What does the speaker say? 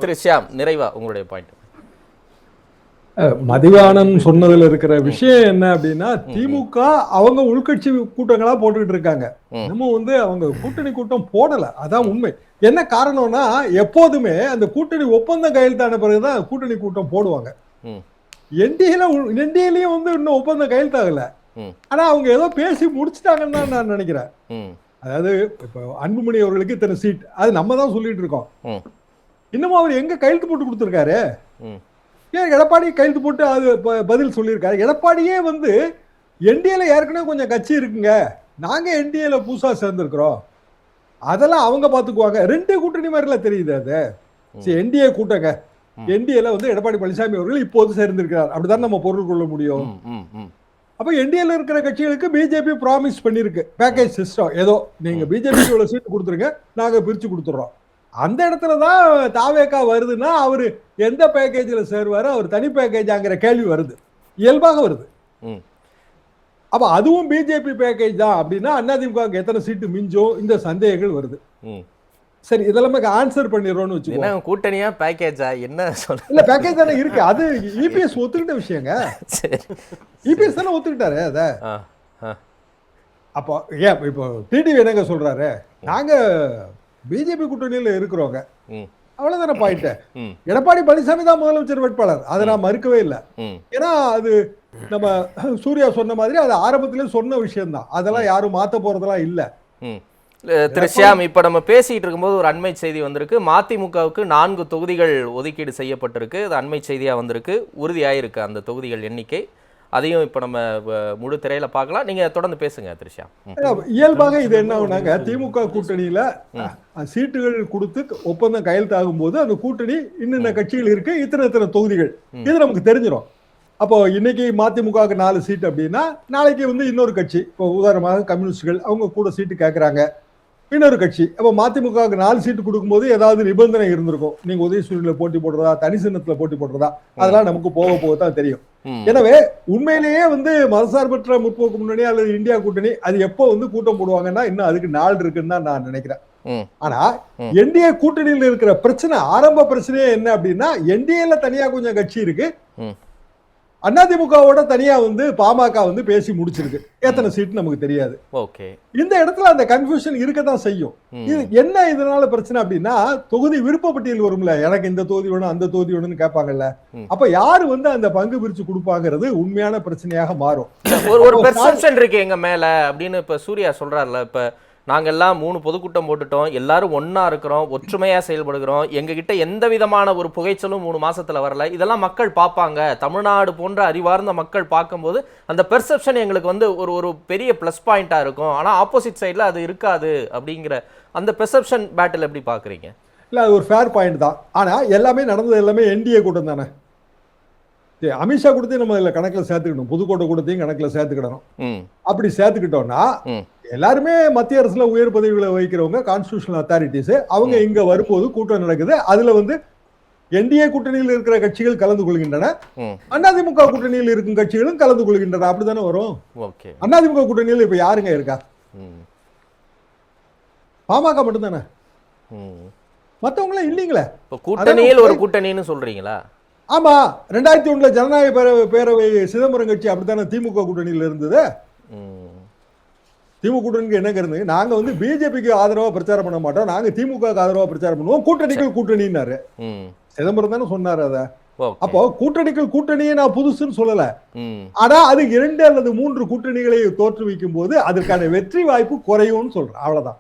திரு ஷியாம், நிறைவா உங்களுடைய பாயிண்ட். மதிவாணன் சொன்னதுல இருக்கிற விஷயம் என்ன அப்படின்னா, திமுக அவங்க உள்கட்சி கூட்டங்களா போட்டுக்கிட்டு இருக்காங்க. இன்னமும் அவங்க கூட்டணி கூட்டம் போடல. அதான் உண்மை. என்ன காரணம்னா, எப்போதுமே அந்த கூட்டணி ஒப்பந்தம் கையெழுத்தான பிறகுதான் கூட்டணி கூட்டம் போடுவாங்க. என்டிஏலயும் இன்னும் ஒப்பந்தம் கையெழுத்தாகல. ஆனா அவங்க ஏதோ பேசி முடிச்சுட்டாங்கன்னு தான் நான் நினைக்கிறேன். அதாவது இப்ப அன்புமணி அவர்களுக்கு இத்தனை சீட், அது நம்ம தான் சொல்லிட்டு இருக்கோம். இன்னமும் அவர் எங்க கையெழுத்து போட்டு கொடுத்திருக்காரு? ஏன் எடப்பாடி கையெழுத்து போட்டு அது பதில் சொல்லியிருக்காரு. எடப்பாடியே என்டிஏல ஏற்கனவே கொஞ்சம் கட்சி இருக்குங்க, நாங்க என்டிஏல புதுசா சேர்ந்திருக்கிறோம், அதெல்லாம் அவங்க பாத்துக்குவாங்க. 2 கூட்டணி மாதிரில தெரியுது. அது என்டிஏ கூட்டங்க, என்டிஏல எடப்பாடி பழனிசாமி அவர்கள் இப்போது சேர்ந்திருக்கிறார், அப்படிதான் நம்ம பொருள் கொள்ள முடியும். அப்ப என்டிஏல இருக்கிற கட்சிகளுக்கு பிஜேபி ப்ராமிஸ் பண்ணிருக்கு பேக்கேஜ் சிஸ்டம். ஏதோ நீங்க பிஜேபி இவ்வளவு சீட்டு கொடுத்துருங்க, நாங்க பிரிச்சு கொடுத்துறோம். அந்த இடத்துலதான் தாவேகா வருதுன்னா அவரு எந்த பேக்கேஜ்ல சேருவாரு, அவர் தனி பேக்கேஜாங்கிற கேள்வி வருது, இயல்பாக வருது. அப்ப அதுவும் பிஜேபி பேக்கேஜ் தான் அப்படின்னா அதிமுக எத்தனை சீட்டு மிஞ்சும், இந்த சந்தேகங்கள் வருது. சரி, இதெல்லாம் ஆன்சர் பண்ணிடுறோம்னு வச்சுக்கோங்க. கூட்டணியா பேக்கேஜா என்ன சொல்ல? இல்ல, பேக்கேஜ் தானே இருக்கு. அது இபிஎஸ் ஒத்துக்கிட்ட விஷயங்க. இபிஎஸ் தானே ஒத்துக்கிட்டாரு அத. அப்போ ஏன் இப்போ டிடிவி என்னங்க சொல்றாரு, நாங்க பிஜேபி கூட்டணியில இருக்கிறோங்க, அவ்வளவுதானே பாயிண்ட். எடப்பாடி பழனிசாமி தான் முதலமைச்சர் வேட்பாளர், அதை நான் மறுக்கவே இல்லை. ஏன்னா அது நம்ம சூர்யா சொன்ன மாதிரி அது ஆரம்பத்திலே சொன்ன விஷயம் தான், அதெல்லாம் யாரும் மாத்த போறதெல்லாம் இல்ல. திரு ஷியாம், இப்ப நம்ம பேசிட்டு இருக்கும்போது ஒரு அண்மை செய்தி வந்திருக்கு. மதிமுகவுக்கு 4 தொகுதிகள் ஒதுக்கீடு செய்யப்பட்டிருக்கு. அது அண்மை செய்தியா வந்திருக்கு, உறுதியாயிருக்கு அந்த தொகுதிகள் எண்ணிக்கை. அதையும் இப்ப நம்ம முழு திரையில பார்க்கலாம். நீங்க தொடர்ந்து பேசுங்க திரு ஷியாம். இயல்பாக இது என்ன ஆகுனாங்க, திமுக கூட்டணியில சீட்டுகள் கொடுத்து ஒப்பந்தம் கையெழுத்தாகும் போது அந்த கூட்டணி இன்னென்ன கட்சிகள் இருக்கு, இத்தனை தொகுதிகள், இது நமக்கு தெரிஞ்சிடும். அப்போ இன்னைக்கு மதிமுகவுக்கு 4 சீட் அப்படின்னா, நாளைக்கு இன்னொரு கட்சி, இப்போ உதாரணமாக கம்யூனிஸ்டுகள் அவங்க கூட சீட்டு கேட்கறாங்க, இன்னொரு கட்சி. அப்போ மதிமுகவுக்கு 4 சீட்டு கொடுக்கும்போது ஏதாவது நிபந்தனை இருந்திருக்கும். நீங்க உதயசூரியன்ல போட்டி போடுறதா, தனி சின்னத்துல போட்டி போடுறதா, அதெல்லாம் நமக்கு போக தான் தெரியும். எனவே உண்மையிலேயே மதசார்பற்ற முற்போக்கு முன்னணி அல்லது இந்தியா கூட்டணி அது எப்போ கூட்டம் போடுவாங்கன்னா, இன்னும் அதுக்கு நாள் இருக்குன்னு தான் நான் நினைக்கிறேன். ஆனா என்டிஏ கூட்டணியில் இருக்கிற பிரச்சனை, ஆரம்ப பிரச்சனையே என்ன அப்படின்னா, என்டிஏல தனியா கொஞ்சம் கட்சி இருக்கு, அதிமுகவோட தனியா பாமக பேசி முடிச்சிருக்கு. எத்தனை சீட் நமக்கு தெரியாது. இந்த இடத்துல அந்த கன்ஃபியூஷன் இருக்கதான் செய்யும். இது என்ன இதனால பிரச்சனை அப்படின்னா, தொகுதி விருப்பப்பட்டியல் வரும்ல, எனக்கு இந்த தொகுதி வேணும் அந்த தொகுதி வேணும்னு கேட்பாங்கல்ல, அப்ப யாரு அந்த பங்கு பிரிச்சு கொடுப்பாங்கிறது உண்மையான பிரச்சனையாக மாறும். ஒரு பெர்செப்ஷன் இருக்கு எங்க மேல அப்படின்னு இப்ப சூர்யா சொல்றாருல, இப்ப நாங்க எல்லாம் 3 பொதுக்கூட்டம் போட்டுட்டோம், எல்லாரும் ஒன்னா இருக்கிறோம், ஒற்றுமையா செயல்படுகிறோம், எங்ககிட்ட எந்த விதமான ஒரு புகைச்சலும் 3 மாசத்துல வரல, இதெல்லாம் மக்கள் பார்ப்பாங்க, தமிழ்நாடு போன்ற அறிவார்ந்த மக்கள் பார்க்கும்போது அந்த பெர்செப்ஷன் எங்களுக்கு ஒரு பெரிய பிளஸ் பாயிண்டா இருக்கும். ஆனா ஆப்போசிட் சைட்ல அது இருக்காது அப்படிங்கிற அந்த பெர்செப்ஷன் பேட்டில் எப்படி பாக்குறீங்க? இல்ல, அது ஒரு ஃபேர் பாயிண்ட் தான். ஆனா எல்லாமே நடந்தது எல்லாமே என்டிஏ கூட்டம் தானே. அமித்ஷா கூட்டத்தையும் நம்ம இதுல கணக்குல சேர்த்துக்கணும், புதுக்கோட்டை கூட்டத்தையும் கணக்குல சேர்த்துக்கிடணும். அப்படி சேர்த்துக்கிட்டோம்னா எல்லாருமே மத்திய அரசுல உயர் பதவிகளை வகிக்கிறவங்க, கான்ஸ்டிடியூஷனல் அத்தாரிட்டிஸ், அவங்க இங்க வரும்போது கூட்டம் நடக்குது. அதுல என்டிஏ கூட்டணியில் இருக்கிற கட்சிகள் கலந்து கொள்கின்றன, அதிமுக கூட்டணியில் இருக்கும் கட்சிகளும் கலந்து கொள்கின்றன. அப்படித்தானே வரும். அதிமுக கூட்டணியில் இப்ப யாருங்க இருக்கா? பாமக மட்டும் தானே, மத்தவங்களும் இல்லீங்களே. கூட்டணியில் ஒரு கூட்டணின்னு சொல்றீங்களா? ஆமா, 2001 ஜனநாயக பேரவை சிதம்பரம் கட்சி அப்படித்தானே திமுக கூட்டணியில் இருந்தது. திமுக கூட்டணிக்கு என்ன கருது, நாங்க பிஜேபிக்கு ஆதரவா பிரச்சாரம் பண்ண மாட்டோம், நாங்க திமுக ஆதரவா பிரச்சாரம் பண்ணுவோம், கூட்டணிகள் கூட்டணின்னாரு. சிதம்பரம் தானே சொன்னாரு அத. அப்போ கூட்டணிகள் கூட்டணியை நான் புதுசுன்னு சொல்லல. ஆனா அது 2 அல்லது 3 கூட்டணிகளை தோற்றுவிக்கும் போது அதற்கான வெற்றி வாய்ப்பு குறையும்னு சொல்றேன், அவ்வளவுதான்.